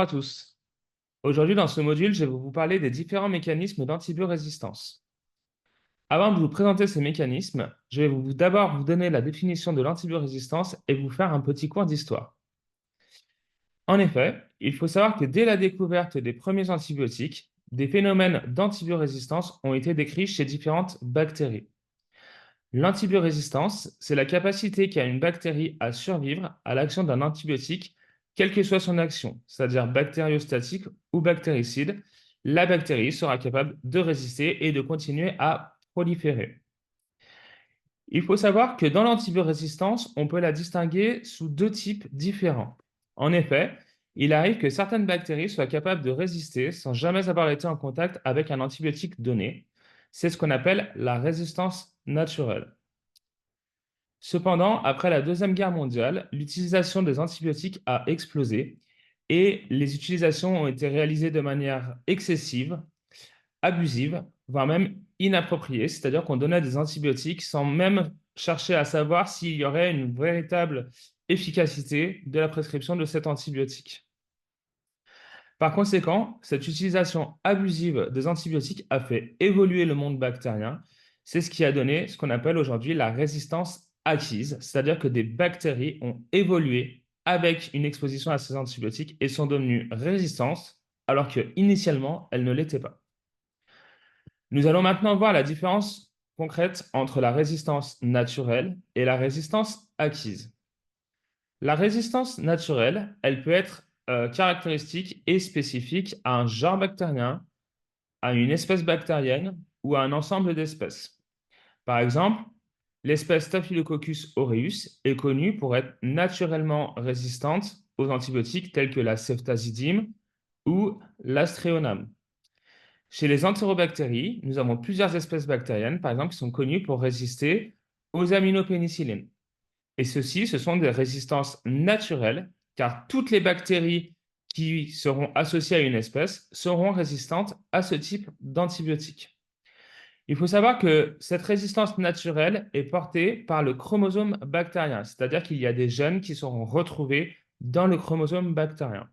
à tous. Aujourd'hui, dans ce module, je vais vous parler des différents mécanismes d'antibiorésistance. Avant de vous présenter ces mécanismes, je vais d'abord vous donner la définition de l'antibiorésistance et vous faire un petit cours d'histoire. En effet, il faut savoir que dès la découverte des premiers antibiotiques, des phénomènes d'antibiorésistance ont été décrits chez différentes bactéries. L'antibiorésistance, c'est la capacité qu'a une bactérie à survivre à l'action d'un antibiotique, quelle que soit son action, c'est-à-dire bactériostatique ou bactéricide. La bactérie sera capable de résister et de continuer à proliférer. Il faut savoir que dans l'antibiorésistance, on peut la distinguer sous deux types différents. En effet, il arrive que certaines bactéries soient capables de résister sans jamais avoir été en contact avec un antibiotique donné. C'est ce qu'on appelle la résistance naturelle. Cependant, après la Deuxième Guerre mondiale, l'utilisation des antibiotiques a explosé et les utilisations ont été réalisées de manière excessive, abusive, voire même inappropriée, c'est-à-dire qu'on donnait des antibiotiques sans même chercher à savoir s'il y aurait une véritable efficacité de la prescription de cet antibiotique. Par conséquent, cette utilisation abusive des antibiotiques a fait évoluer le monde bactérien. C'est ce qui a donné ce qu'on appelle aujourd'hui la résistance acquise, c'est-à-dire que des bactéries ont évolué avec une exposition à ces antibiotiques et sont devenues résistantes, alors qu'initialement, elles ne l'étaient pas. Nous allons maintenant voir la différence concrète entre la résistance naturelle et la résistance acquise. La résistance naturelle, elle peut être caractéristique et spécifique à un genre bactérien, à une espèce bactérienne ou à un ensemble d'espèces. Par exemple, l'espèce Staphylococcus aureus est connue pour être naturellement résistante aux antibiotiques tels que la ceftazidime ou l'astréonam. Chez les entérobactéries, nous avons plusieurs espèces bactériennes, par exemple, qui sont connues pour résister aux aminopénicillines. Et ceci, ce sont des résistances naturelles, car toutes les bactéries qui seront associées à une espèce seront résistantes à ce type d'antibiotiques. Il faut savoir que cette résistance naturelle est portée par le chromosome bactérien, c'est-à-dire qu'il y a des gènes qui seront retrouvés dans le chromosome bactérien.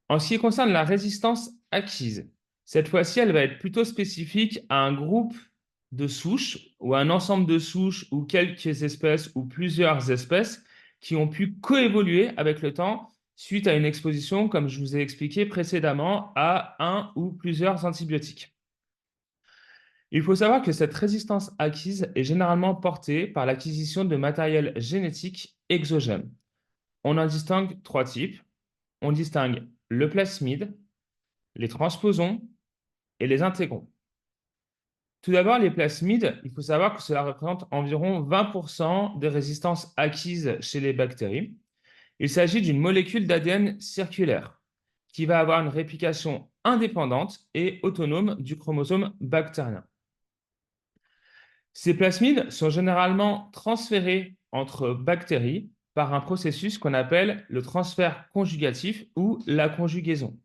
En ce qui concerne la résistance acquise, cette fois-ci, elle va être plutôt spécifique à un groupe de souches ou à un ensemble de souches ou quelques espèces ou plusieurs espèces qui ont pu coévoluer avec le temps suite à une exposition, comme je vous ai expliqué précédemment, à un ou plusieurs antibiotiques. Il faut savoir que cette résistance acquise est généralement portée par l'acquisition de matériel génétique exogène. On en distingue trois types. On distingue le plasmide, les transposons et les intégrons. Tout d'abord, les plasmides, il faut savoir que cela représente environ 20% des résistances acquises chez les bactéries. Il s'agit d'une molécule d'ADN circulaire qui va avoir une réplication indépendante et autonome du chromosome bactérien. Ces plasmides sont généralement transférés entre bactéries par un processus qu'on appelle le transfert conjugatif ou la conjugaison.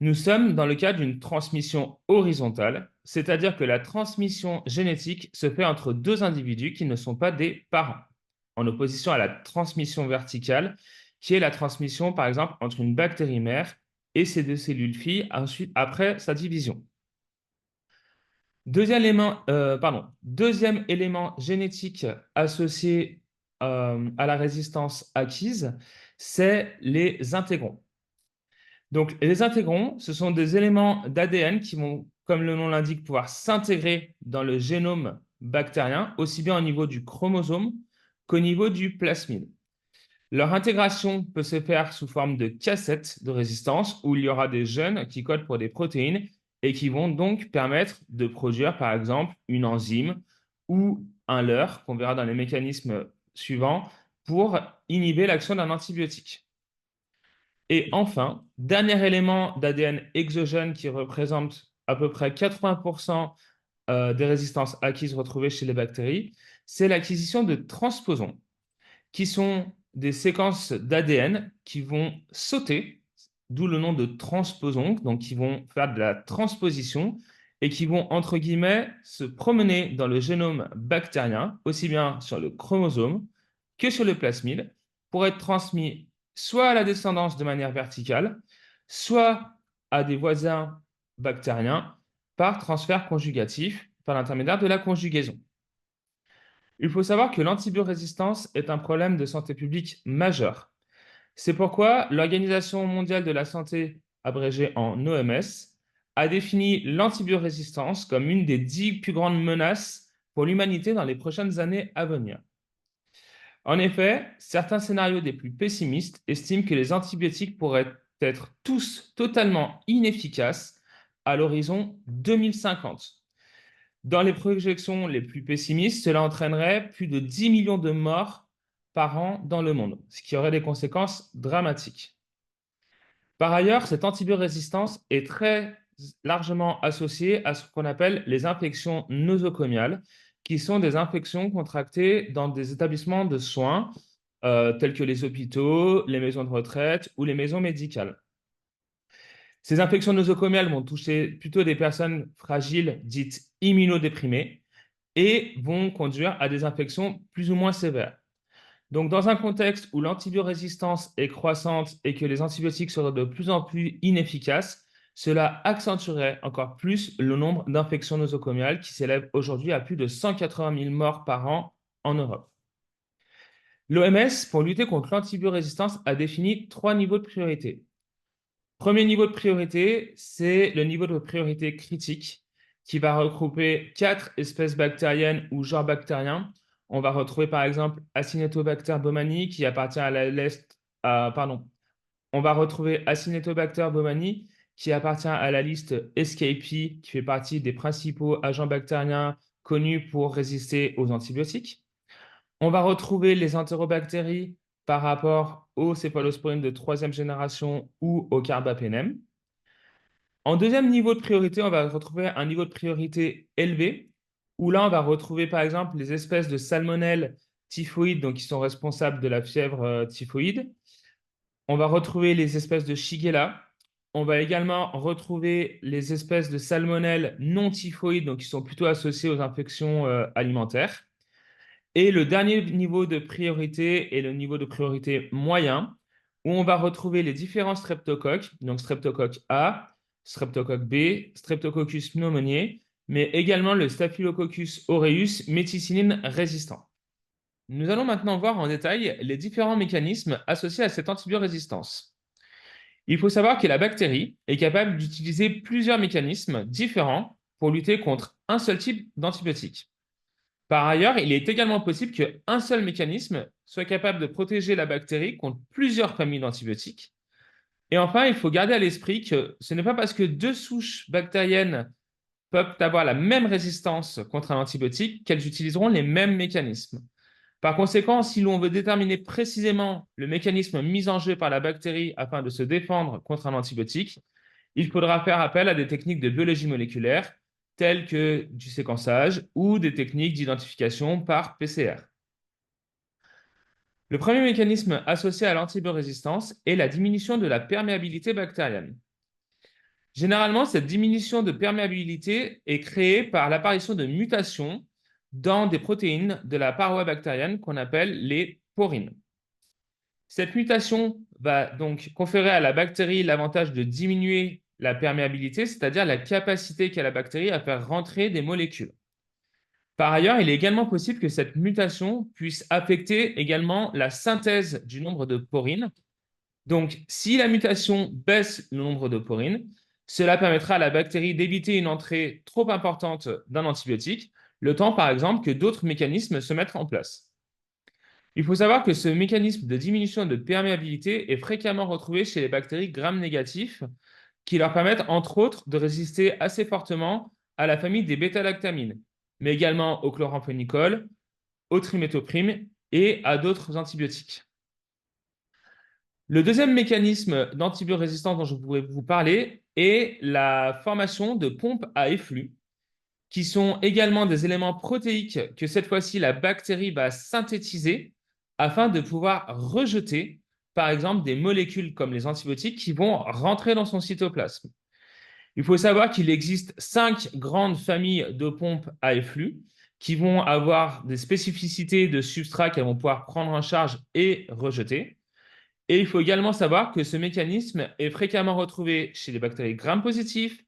Nous sommes dans le cas d'une transmission horizontale, c'est-à-dire que la transmission génétique se fait entre deux individus qui ne sont pas des parents, en opposition à la transmission verticale, qui est la transmission, par exemple, entre une bactérie mère et ses deux cellules filles ensuite, après sa division. Deuxième élément génétique associé à la résistance acquise, c'est les intégrons. Donc, les intégrons, ce sont des éléments d'ADN qui vont, comme le nom l'indique, pouvoir s'intégrer dans le génome bactérien, aussi bien au niveau du chromosome qu'au niveau du plasmide. Leur intégration peut se faire sous forme de cassettes de résistance où il y aura des gènes qui codent pour des protéines et qui vont donc permettre de produire, par exemple, une enzyme ou un leurre, qu'on verra dans les mécanismes suivants, pour inhiber l'action d'un antibiotique. Et enfin, dernier élément d'ADN exogène qui représente à peu près 80% des résistances acquises retrouvées chez les bactéries, c'est l'acquisition de transposons, qui sont des séquences d'ADN qui vont sauter, d'où le nom de transposons, donc qui vont faire de la transposition et qui vont, entre guillemets, se promener dans le génome bactérien, aussi bien sur le chromosome que sur le plasmide, pour être transmis soit à la descendance de manière verticale, soit à des voisins bactériens par transfert conjugatif, par l'intermédiaire de la conjugaison. Il faut savoir que l'antibiorésistance est un problème de santé publique majeur. C'est pourquoi l'Organisation mondiale de la santé, abrégée en OMS, a défini l'antibiorésistance comme une des 10 plus grandes menaces pour l'humanité dans les prochaines années à venir. En effet, certains scénarios des plus pessimistes estiment que les antibiotiques pourraient être tous totalement inefficaces à l'horizon 2050. Dans les projections les plus pessimistes, cela entraînerait plus de 10 millions de morts par an dans le monde, ce qui aurait des conséquences dramatiques. Par ailleurs, cette antibiorésistance est très largement associée à ce qu'on appelle les infections nosocomiales, qui sont des infections contractées dans des établissements de soins, tels que les hôpitaux, les maisons de retraite ou les maisons médicales. Ces infections nosocomiales vont toucher plutôt des personnes fragiles, dites immunodéprimées, et vont conduire à des infections plus ou moins sévères. Donc, dans un contexte où l'antibiorésistance est croissante et que les antibiotiques seraient de plus en plus inefficaces, cela accentuerait encore plus le nombre d'infections nosocomiales qui s'élève aujourd'hui à plus de 180 000 morts par an en Europe. L'OMS, pour lutter contre l'antibiorésistance, a défini 3 niveaux de priorité. Premier niveau de priorité, c'est le niveau de priorité critique qui va regrouper 4 espèces bactériennes ou genres bactériens. On va retrouver par exemple Acinetobacter baumannii qui appartient à la liste, pardon, on va retrouver Acinetobacter baumannii qui appartient à la liste SKP qui fait partie des principaux agents bactériens connus pour résister aux antibiotiques. On va retrouver les entérobactéries par rapport aux céphalosporines de troisième génération ou au carbapénem. En deuxième niveau de priorité, on va retrouver un niveau de priorité élevé, où là, on va retrouver par exemple les espèces de salmonelle typhoïde, donc qui sont responsables de la fièvre typhoïde. On va retrouver les espèces de Shigella. On va également retrouver les espèces de salmonelle non typhoïde, donc qui sont plutôt associées aux infections alimentaires. Et le dernier niveau de priorité est le niveau de priorité moyen, où on va retrouver les différents streptocoques, donc streptocoque A, streptocoque B, streptococcus pneumoniae, mais également le staphylococcus aureus méticilline résistant. Nous allons maintenant voir en détail les différents mécanismes associés à cette antibiorésistance. Il faut savoir que la bactérie est capable d'utiliser plusieurs mécanismes différents pour lutter contre un seul type d'antibiotique. Par ailleurs, il est également possible qu'un seul mécanisme soit capable de protéger la bactérie contre plusieurs familles d'antibiotiques. Et enfin, il faut garder à l'esprit que ce n'est pas parce que deux souches bactériennes peuvent avoir la même résistance contre un antibiotique qu'elles utiliseront les mêmes mécanismes. Par conséquent, si l'on veut déterminer précisément le mécanisme mis en jeu par la bactérie afin de se défendre contre un antibiotique, il faudra faire appel à des techniques de biologie moléculaire telles que du séquençage ou des techniques d'identification par PCR. Le premier mécanisme associé à l'antibiorésistance est la diminution de la perméabilité bactérienne. Généralement, cette diminution de perméabilité est créée par l'apparition de mutations dans des protéines de la paroi bactérienne qu'on appelle les porines. Cette mutation va donc conférer à la bactérie l'avantage de diminuer la perméabilité, c'est-à-dire la capacité qu'a la bactérie à faire rentrer des molécules. Par ailleurs, il est également possible que cette mutation puisse affecter également la synthèse du nombre de porines. Donc, si la mutation baisse le nombre de porines, cela permettra à la bactérie d'éviter une entrée trop importante d'un antibiotique, le temps par exemple que d'autres mécanismes se mettent en place. Il faut savoir que ce mécanisme de diminution de perméabilité est fréquemment retrouvé chez les bactéries gram-négatifs qui leur permettent entre autres de résister assez fortement à la famille des bêta-lactamines, mais également au chloramphénicol, au trimethoprim et à d'autres antibiotiques. Le deuxième mécanisme d'antibiorésistance dont je voudrais vous parler est la formation de pompes à efflux, qui sont également des éléments protéiques que cette fois-ci la bactérie va synthétiser afin de pouvoir rejeter, par exemple, des molécules comme les antibiotiques qui vont rentrer dans son cytoplasme. Il faut savoir qu'il existe 5 grandes familles de pompes à efflux qui vont avoir des spécificités de substrats qu'elles vont pouvoir prendre en charge et rejeter. Et il faut également savoir que ce mécanisme est fréquemment retrouvé chez les bactéries gram-positifs,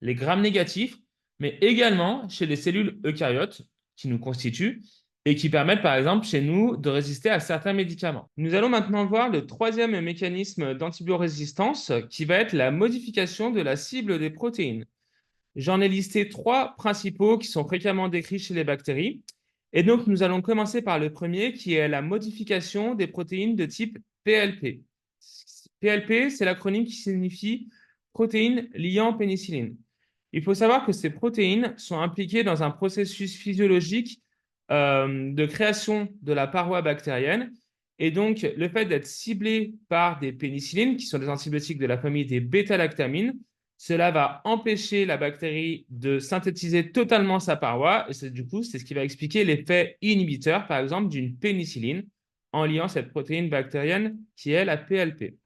les gram-négatifs, mais également chez les cellules eucaryotes qui nous constituent et qui permettent, par exemple, chez nous, de résister à certains médicaments. Nous allons maintenant voir le troisième mécanisme d'antibiorésistance qui va être la modification de la cible des protéines. J'en ai listé trois principaux qui sont fréquemment décrits chez les bactéries. Et donc, nous allons commencer par le premier qui est la modification des protéines de type PLP. PLP, c'est l'acronyme qui signifie protéines liant pénicilline. Il faut savoir que ces protéines sont impliquées dans un processus physiologique de création de la paroi bactérienne. Et donc, le fait d'être ciblé par des pénicillines, qui sont des antibiotiques de la famille des bêta-lactamines, cela va empêcher la bactérie de synthétiser totalement sa paroi. Et du coup, c'est ce qui va expliquer l'effet inhibiteur, par exemple, d'une pénicilline en liant cette protéine bactérienne qui est la PLP.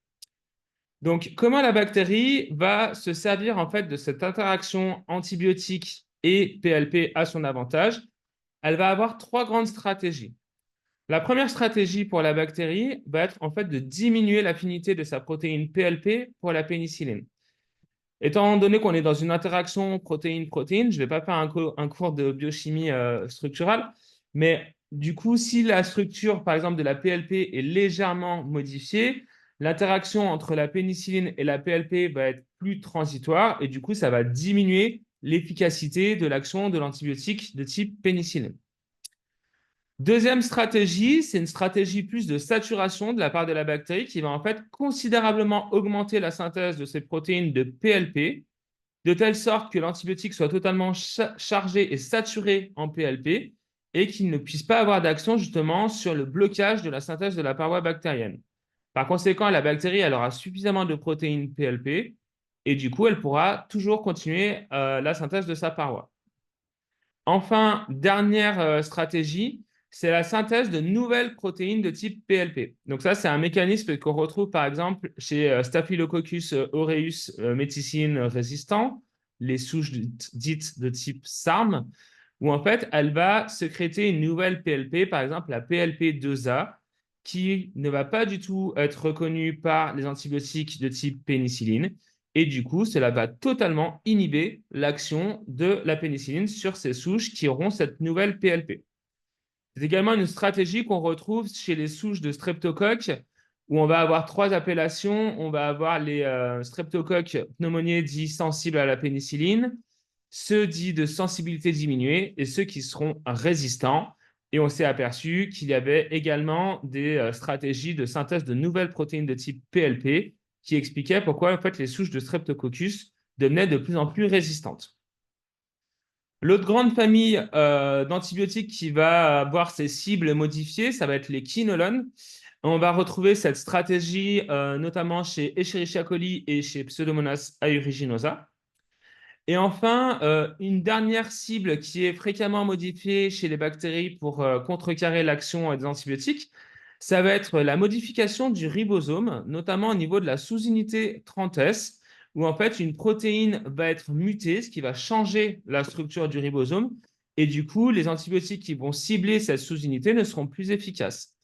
Donc, comment la bactérie va se servir en fait de cette interaction antibiotique et PLP à son avantage? Elle va avoir trois grandes stratégies. La première stratégie pour la bactérie va être en fait de diminuer l'affinité de sa protéine PLP pour la pénicilline. Étant donné qu'on est dans une interaction protéine-protéine, je ne vais pas faire un cours de biochimie structurale, mais du coup, si la structure, par exemple, de la PLP est légèrement modifiée, l'interaction entre la pénicilline et la PLP va être plus transitoire et du coup, ça va diminuer l'efficacité de l'action de l'antibiotique de type pénicilline. Deuxième stratégie, c'est une stratégie plus de saturation de la part de la bactérie qui va en fait considérablement augmenter la synthèse de ces protéines de PLP, de telle sorte que l'antibiotique soit totalement chargé et saturé en PLP et qu'il ne puisse pas avoir d'action justement sur le blocage de la synthèse de la paroi bactérienne. Par conséquent, la bactérie elle aura suffisamment de protéines PLP et du coup, elle pourra toujours continuer la synthèse de sa paroi. Enfin, dernière stratégie, c'est la synthèse de nouvelles protéines de type PLP. Donc ça, c'est un mécanisme qu'on retrouve par exemple chez Staphylococcus aureus méticine résistant, les souches dites de type SARM, où en fait, elle va sécréter une nouvelle PLP, par exemple la PLP2A, qui ne va pas du tout être reconnue par les antibiotiques de type pénicilline. Et du coup, cela va totalement inhiber l'action de la pénicilline sur ces souches qui auront cette nouvelle PLP. C'est également une stratégie qu'on retrouve chez les souches de streptocoques, où on va avoir trois appellations. On va avoir les streptocoques pneumoniae dits sensibles à la pénicilline, ceux dits de sensibilité diminuée et ceux qui seront résistants. Et on s'est aperçu qu'il y avait également des stratégies de synthèse de nouvelles protéines de type PLP qui expliquaient pourquoi en fait, les souches de streptococcus devenaient de plus en plus résistantes. L'autre grande famille d'antibiotiques qui va avoir ses cibles modifiées, ça va être les quinolones. On va retrouver cette stratégie notamment chez Escherichia coli et chez Pseudomonas aeruginosa. Et enfin, une dernière cible qui est fréquemment modifiée chez les bactéries pour contrecarrer l'action des antibiotiques, ça va être la modification du ribosome, notamment au niveau de la sous-unité 30S, où en fait une protéine va être mutée, ce qui va changer la structure du ribosome, et du coup, les antibiotiques qui vont cibler cette sous-unité ne seront plus efficaces.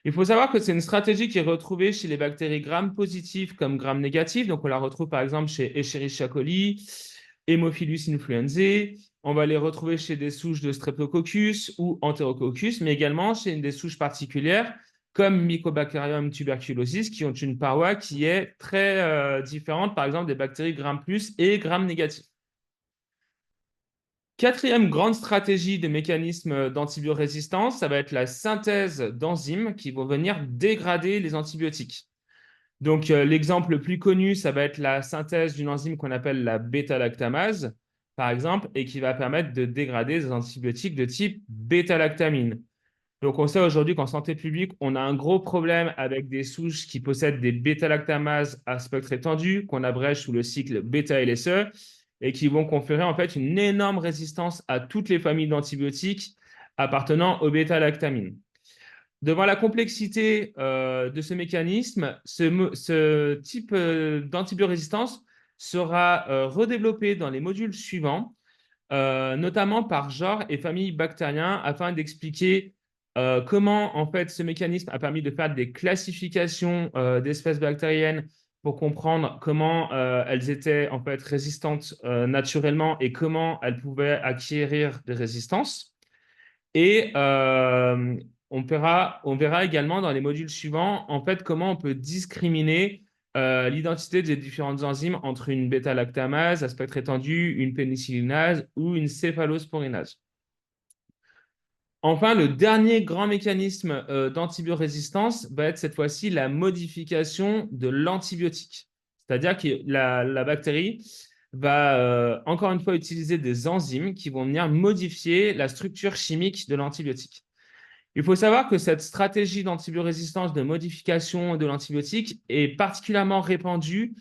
Il faut savoir que c'est une stratégie qui est retrouvée chez les bactéries gram-positives comme gram-négatives. Donc, on la retrouve par exemple chez Escherichia coli, Haemophilus influenzae. On va les retrouver chez des souches de Streptococcus ou Enterococcus, mais également chez des souches particulières comme Mycobacterium tuberculosis qui ont une paroi qui est très différente, par exemple des bactéries gram-plus et gram-négatives. Quatrième grande stratégie de mécanisme d'antibiorésistance, ça va être la synthèse d'enzymes qui vont venir dégrader les antibiotiques. Donc, l'exemple le plus connu, ça va être la synthèse d'une enzyme qu'on appelle la bêta-lactamase, par exemple, et qui va permettre de dégrader des antibiotiques de type bêta-lactamine. Donc, on sait aujourd'hui qu'en santé publique, on a un gros problème avec des souches qui possèdent des bêta-lactamases à spectre étendu, qu'on abrège sous le cycle bêta-LSE, et qui vont conférer en fait une énorme résistance à toutes les familles d'antibiotiques appartenant aux bêta-lactamines. Devant la complexité de ce mécanisme, ce type d'antibiorésistance sera redéveloppé dans les modules suivants, notamment par genre et famille bactérien, afin d'expliquer comment en fait ce mécanisme a permis de faire des classifications d'espèces bactériennes pour comprendre comment elles étaient en fait résistantes naturellement et comment elles pouvaient acquérir des résistances. Et on verra également dans les modules suivants en fait comment on peut discriminer l'identité des différentes enzymes entre une bêta-lactamase à spectre étendu, une pénicillinase ou une céphalosporinase. Enfin, le dernier grand mécanisme d'antibiorésistance va être cette fois-ci la modification de l'antibiotique. C'est-à-dire que la bactérie va encore une fois utiliser des enzymes qui vont venir modifier la structure chimique de l'antibiotique. Il faut savoir que cette stratégie d'antibiorésistance de modification de l'antibiotique est particulièrement répandue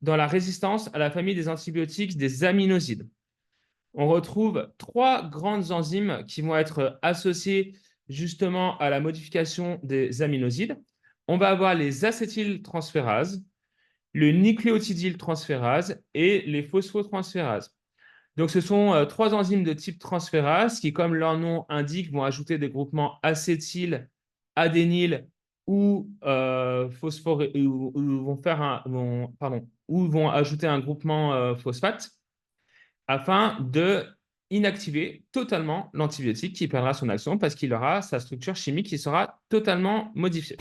dans la résistance à la famille des antibiotiques des aminosides. On retrouve trois grandes enzymes qui vont être associées justement à la modification des aminosides. On va avoir les acétyltransférases, le nucléotidyltransférase et les phosphotransférases. Donc, ce sont trois enzymes de type transférase qui, comme leur nom indique, vont ajouter des groupements acétyl, adényl ou, ou vont faire ou vont ajouter un groupement phosphate afin de inactiver totalement l'antibiotique qui perdra son action parce qu'il aura sa structure chimique qui sera totalement modifiée.